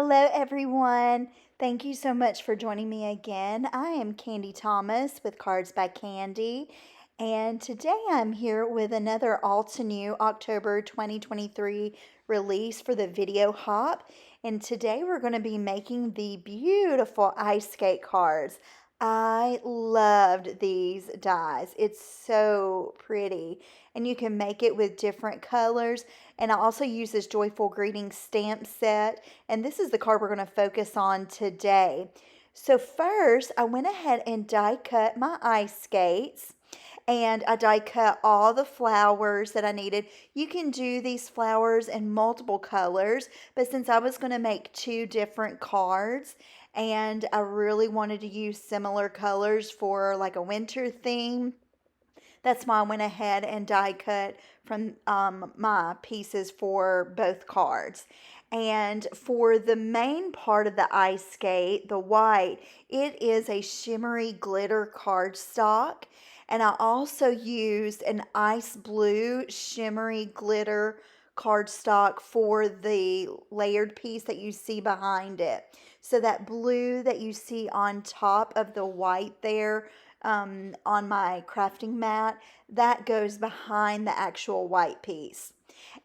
Hello, everyone. Thank you so much for joining me again. I am Candy Thomas with Cards by Candy, and today I'm here with another Altenew October 2023 release for the video hop. And today we're going to be making the beautiful ice skate cards. I loved these dies. It's so pretty, and you can make it with different colors. And I also use this Joyful Greetings stamp set, and this is the card we're going to focus on today. So first, I went ahead and die cut my ice skates, and I die cut all the flowers that I needed. You can do these flowers in multiple colors, but since I was going to make two different cards, and I really wanted to use similar colors for like a winter theme, that's why I went ahead and die cut from my pieces for both cards. And for the main part of the ice skate, the white, it is a shimmery glitter cardstock. And I also used an ice blue shimmery glitter cardstock for the layered piece that you see behind it. So that blue that you see on top of the white there, on my crafting mat, that goes behind the actual white piece.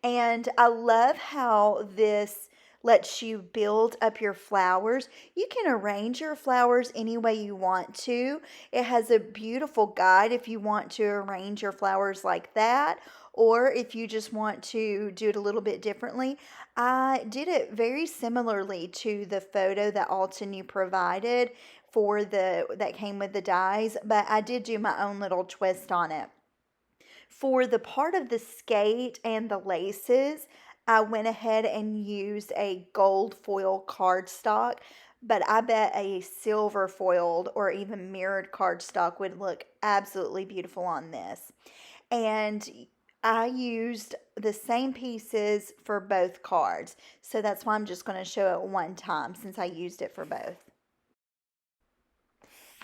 And I love how this lets you build up your flowers. You can arrange your flowers any way you want to. It has a beautiful guide if you want to arrange your flowers like that, or if you just want to do it a little bit differently. I did it very similarly to the photo that Altenew provided for that came with the dies, but I did do my own little twist on it. For the part of the skate and the laces, I went ahead and used a gold foil cardstock, but I bet a silver foiled or even mirrored cardstock would look absolutely beautiful on this. And I used the same pieces for both cards, so that's why I'm just going to show it one time since I used it for both.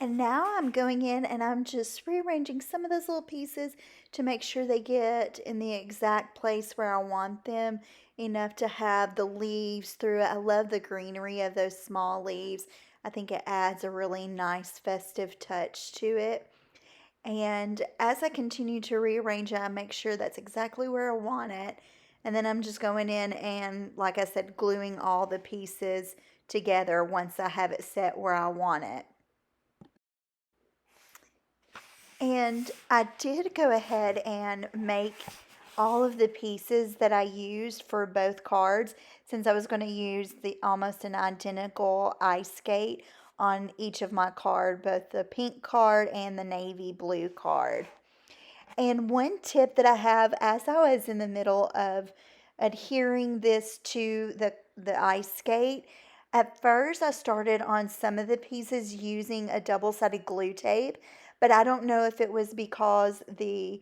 And now I'm going in and I'm just rearranging some of those little pieces to make sure they get in the exact place where I want them, enough to have the leaves through it. I love the greenery of those small leaves. I think it adds a really nice festive touch to it. And as I continue to rearrange it, I make sure that's exactly where I want it. And then I'm just going in and, like I said, gluing all the pieces together once I have it set where I want it. And I did go ahead and make all of the pieces that I used for both cards, since I was going to use the almost an identical ice skate on each of my card, both the pink card and the navy blue card. And one tip that I have, as I was in the middle of adhering this to the ice skate, at first I started on some of the pieces using a double-sided glue tape, but I don't know if it was because the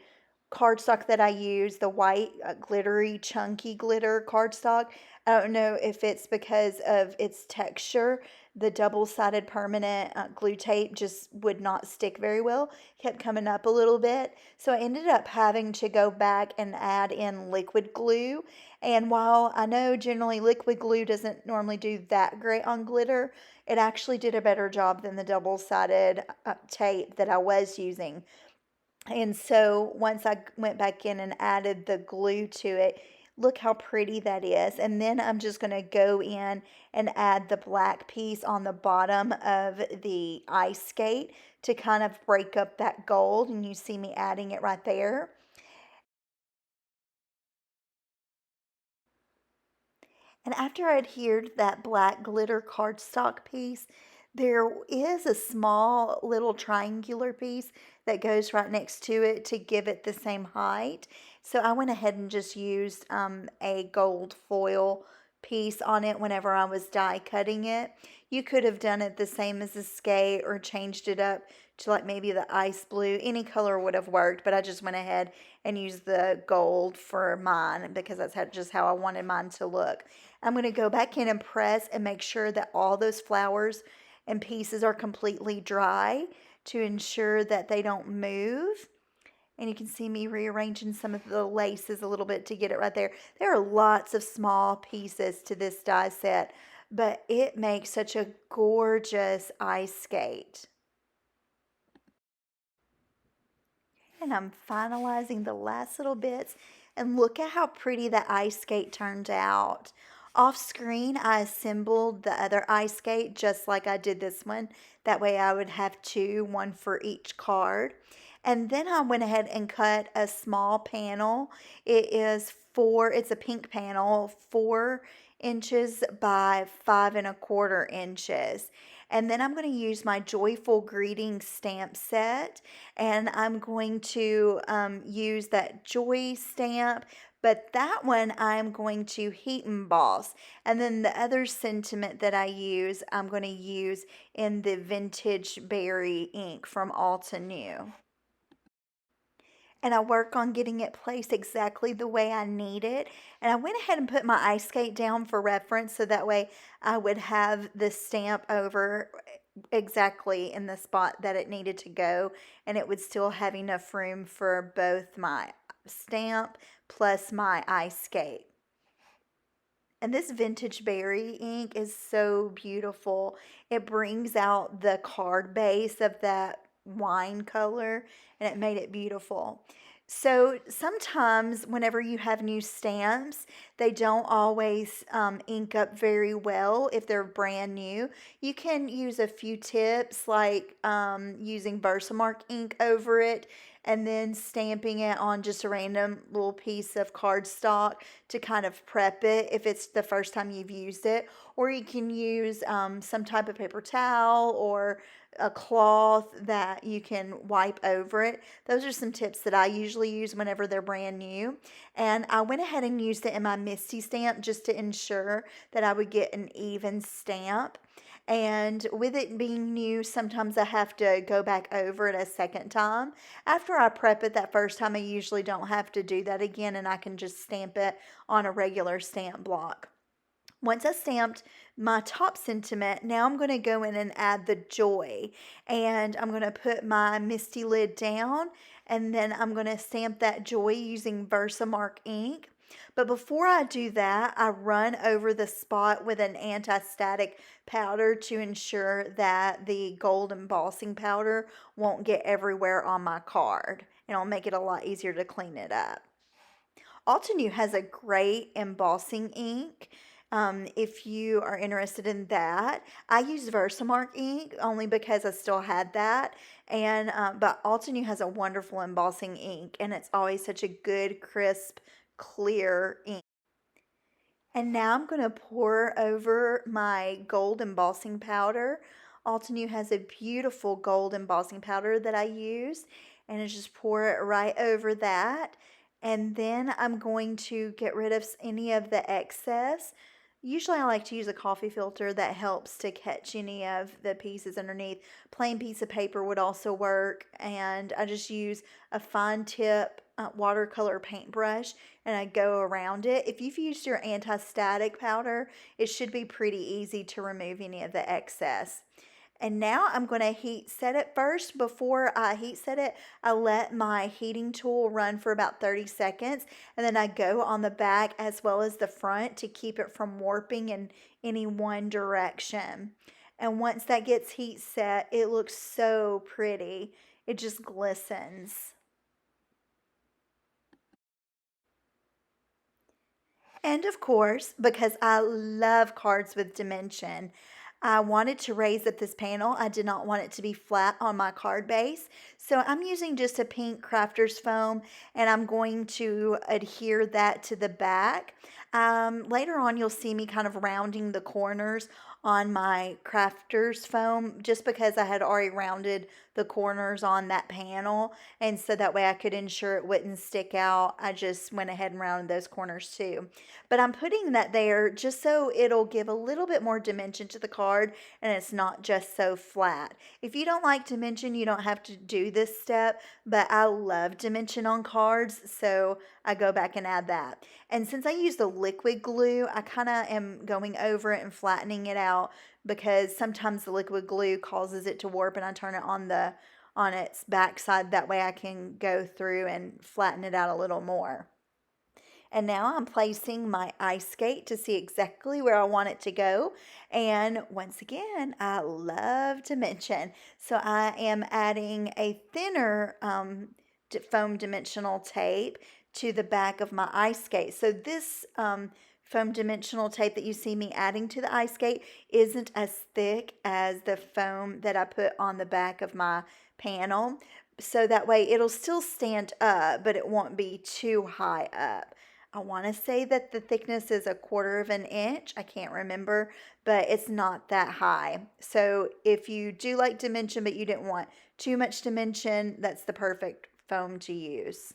cardstock that I use, the white glittery chunky glitter cardstock, I don't know if it's because of its texture. The double-sided permanent glue tape just would not stick very well, kept coming up a little bit, so I ended up having to go back and add in liquid glue. And while I know generally liquid glue doesn't normally do that great on glitter, it actually did a better job than the double-sided tape that I was using. And so once I went back in and added the glue to it, look how pretty that is. And then I'm just going to go in and add the black piece on the bottom of the ice skate to kind of break up that gold. And you see me adding it right there. And after I adhered that black glitter cardstock piece, there is a small little triangular piece that goes right next to it to give it the same height. So I went ahead and just used a gold foil piece on it whenever I was die cutting it. You could have done it the same as the skate or changed it up to like maybe the ice blue. Any color would have worked, but I just went ahead and used the gold for mine because that's just how I wanted mine to look. I'm going to go back in and press and make sure that all those flowers and pieces are completely dry to ensure that they don't move. And you can see me rearranging some of the laces a little bit to get it right there. There are lots of small pieces to this die set, but it makes such a gorgeous ice skate. And I'm finalizing the last little bits, and look at how pretty the ice skate turned out. Off screen, I assembled the other ice skate just like I did this one. That way I would have two, one for each card. And then I went ahead and cut a small panel. It's a pink panel, 4 inches by 5 1/4 inches. And then I'm going to use my Joyful Greeting stamp set, and I'm going to use that joy stamp, but that one I'm going to heat emboss. And then the other sentiment that I use, I'm going to use in the Vintage Berry ink from Altenew. And I work on getting it placed exactly the way I need it. And I went ahead and put my ice skate down for reference so that way I would have the stamp over exactly in the spot that it needed to go, and it would still have enough room for both my stamp plus my ice skate. And this Vintage Berry ink is so beautiful. It brings out the card base of that wine color, and it made it beautiful. So sometimes whenever you have new stamps, they don't always ink up very well if they're brand new. You can use a few tips like using Versamark ink over it and then stamping it on just a random little piece of cardstock to kind of prep it if it's the first time you've used it. Or you can use some type of paper towel or a cloth that you can wipe over it. Those are some tips that I usually use whenever they're brand new. And I went ahead and used it in my Misty stamp just to ensure that I would get an even stamp. And with it being new, sometimes I have to go back over it a second time. After I prep it that first time, I usually don't have to do that again, and I can just stamp it on a regular stamp block. Once I stamped my top sentiment, now I'm going to go in and add the joy. And I'm going to put my Misty lid down, and then I'm going to stamp that joy using Versamark ink. But before I do that, I run over the spot with an anti-static powder to ensure that the gold embossing powder won't get everywhere on my card. And it'll make it a lot easier to clean it up. Altenew has a great embossing ink. If you are interested in that, I use Versamark ink only because I still had that, and but Altenew has a wonderful embossing ink, and it's always such a good, crisp, clear ink. And now I'm going to pour over my gold embossing powder. Altenew has a beautiful gold embossing powder that I use, and I just pour it right over that. And then I'm going to get rid of any of the excess. Usually I like to use a coffee filter that helps to catch any of the pieces underneath. Plain piece of paper would also work, and I just use a fine tip watercolor paintbrush and I go around it. If you've used your anti-static powder, it should be pretty easy to remove any of the excess. And now I'm going to heat set it first. Before I heat set it, I let my heating tool run for about 30 seconds. And then I go on the back as well as the front to keep it from warping in any one direction. And once that gets heat set, it looks so pretty. It just glistens. And of course, because I love cards with dimension, I wanted to raise up this panel. I did not want it to be flat on my card base. So I'm using just a pink crafter's foam, and I'm going to adhere that to the back. Later on, you'll see me kind of rounding the corners on my crafter's foam just because I had already rounded the corners on that panel, and so that way I could ensure it wouldn't stick out. I just went ahead and rounded those corners too. But I'm putting that there just so it'll give a little bit more dimension to the card and it's not just so flat. If you don't like dimension, you don't have to do this step, but I love dimension on cards, so I go back and add that. And since I use the liquid glue, I kind of am going over it and flattening it out because sometimes the liquid glue causes it to warp, and I turn it on its backside. That way I can go through and flatten it out a little more. And now I'm placing my ice skate to see exactly where I want it to go. And once again, I love dimension. So I am adding a thinner foam dimensional tape to the back of my ice skate. So this foam dimensional tape that you see me adding to the ice skate isn't as thick as the foam that I put on the back of my panel. So that way it'll still stand up, but it won't be too high up. I want to say that the thickness is 1/4 of an inch. I can't remember, but it's not that high. So if you do like dimension, but you didn't want too much dimension, that's the perfect foam to use.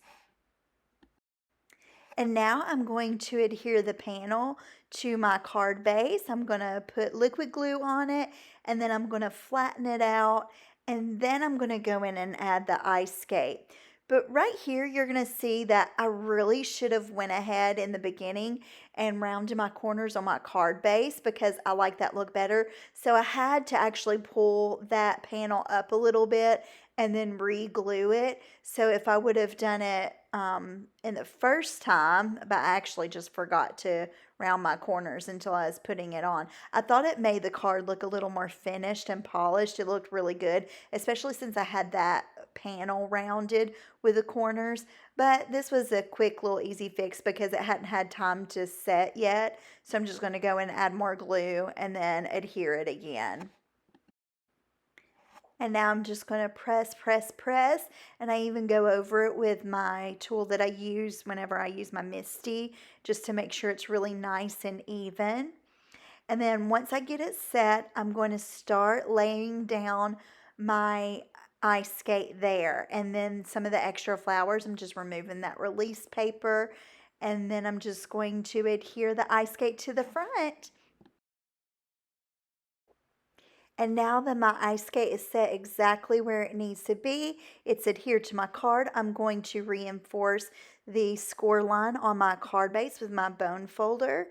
And now I'm going to adhere the panel to my card base. I'm going to put liquid glue on it, and then I'm going to flatten it out, and then I'm going to go in and add the ice skate. But right here, you're going to see that I really should have went ahead in the beginning and rounded my corners on my card base because I like that look better. So I had to actually pull that panel up a little bit and then re-glue it. So if I would have done it in the first time, but I actually just forgot to round my corners until I was putting it on. I thought it made the card look a little more finished and polished. It looked really good, especially since I had that panel rounded with the corners. But this was a quick little easy fix because it hadn't had time to set yet. So I'm just going to go and add more glue and then adhere it again. And now I'm just going to press, press, press. And I even go over it with my tool that I use whenever I use my Misty, just to make sure it's really nice and even. And then once I get it set, I'm going to start laying down my ice skate there. And then some of the extra flowers, I'm just removing that release paper. And then I'm just going to adhere the ice skate to the front. And now that my ice skate is set exactly where it needs to be, it's adhered to my card, I'm going to reinforce the score line on my card base with my bone folder.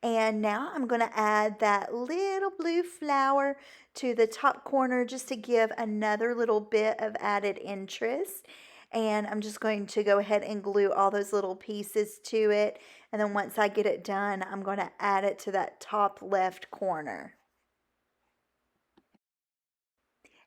And now I'm going to add that little blue flower to the top corner just to give another little bit of added interest. And I'm just going to go ahead and glue all those little pieces to it. And then once I get it done, I'm going to add it to that top left corner.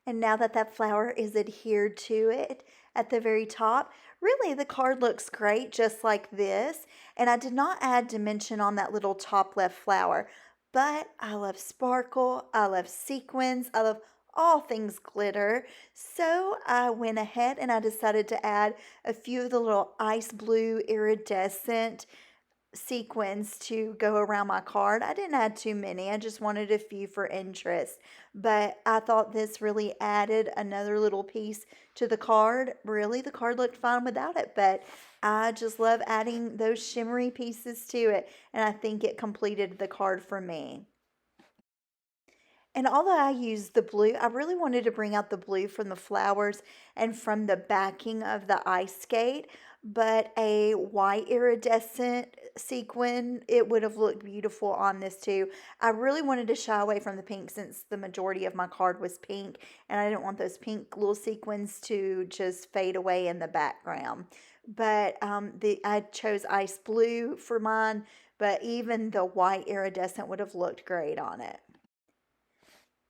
And now that that flower is adhered to it at the very top, really the card looks great just like this. And I did not add dimension on that little top left flower, but I love sparkle, I love sequins, I love all things glitter. So I went ahead and I decided to add a few of the little ice blue iridescent sequins to go around my card. I didn't add too many. I just wanted a few for interest. But I thought this really added another little piece to the card. Really, the card looked fine without it, but I just love adding those shimmery pieces to it, and I think it completed the card for me. And although I used the blue, I really wanted to bring out the blue from the flowers and from the backing of the ice skate. But a white iridescent sequin, it would have looked beautiful on this too. I really wanted to shy away from the pink since the majority of my card was pink. And I didn't want those pink little sequins to just fade away in the background. But I chose ice blue for mine. But even the white iridescent would have looked great on it.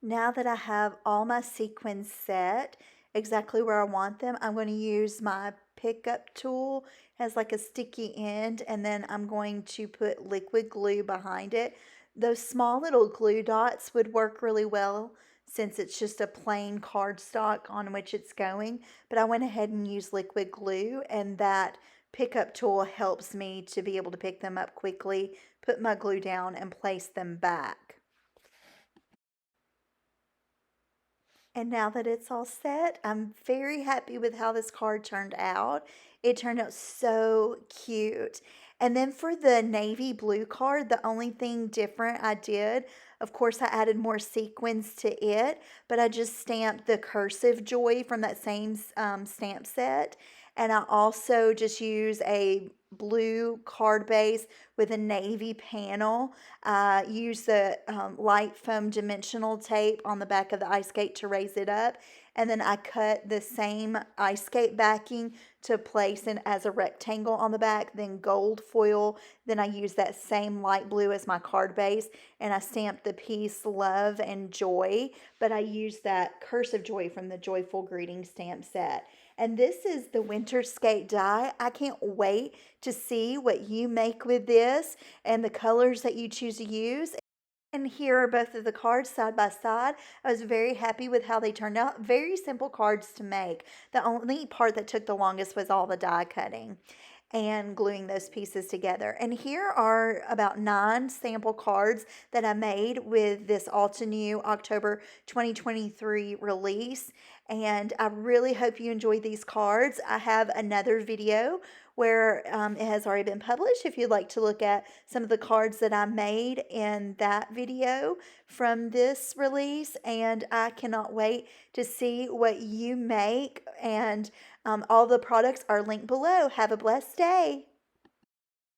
Now that I have all my sequins set exactly where I want them, I'm going to use my pickup tool. It has like a sticky end, and then I'm going to put liquid glue behind it. Those small little glue dots would work really well since it's just a plain cardstock on which it's going, but I went ahead and used liquid glue, and that pickup tool helps me to be able to pick them up quickly, put my glue down, and place them back. And now that it's all set, I'm very happy with how this card turned out. It turned out so cute. And then for the navy blue card, the only thing different I did, of course, I added more sequins to it, but I just stamped the cursive Joy from that same stamp set. And I also just use a blue card base with a navy panel. Use the light foam dimensional tape on the back of the ice skate to raise it up. And then I cut the same ice skate backing to place in as a rectangle on the back, then gold foil. Then I use that same light blue as my card base, and I stamped the piece Love and Joy, but I used that Curse of Joy from the Joyful Greeting stamp set. And this is the winter skate die. I can't wait to see what you make with this and the colors that you choose to use. And here are both of the cards side by side. I was very happy with how they turned out. Very simple cards to make. The only part that took the longest was all the die cutting and gluing those pieces together. And here are about 9 sample cards that I made with this Altenew October 2023 release. And I really hope you enjoyed these cards. I have another video where it has already been published if you'd like to look at some of the cards that I made in that video from this release. And I cannot wait to see what you make. And all the products are linked below. Have a blessed day.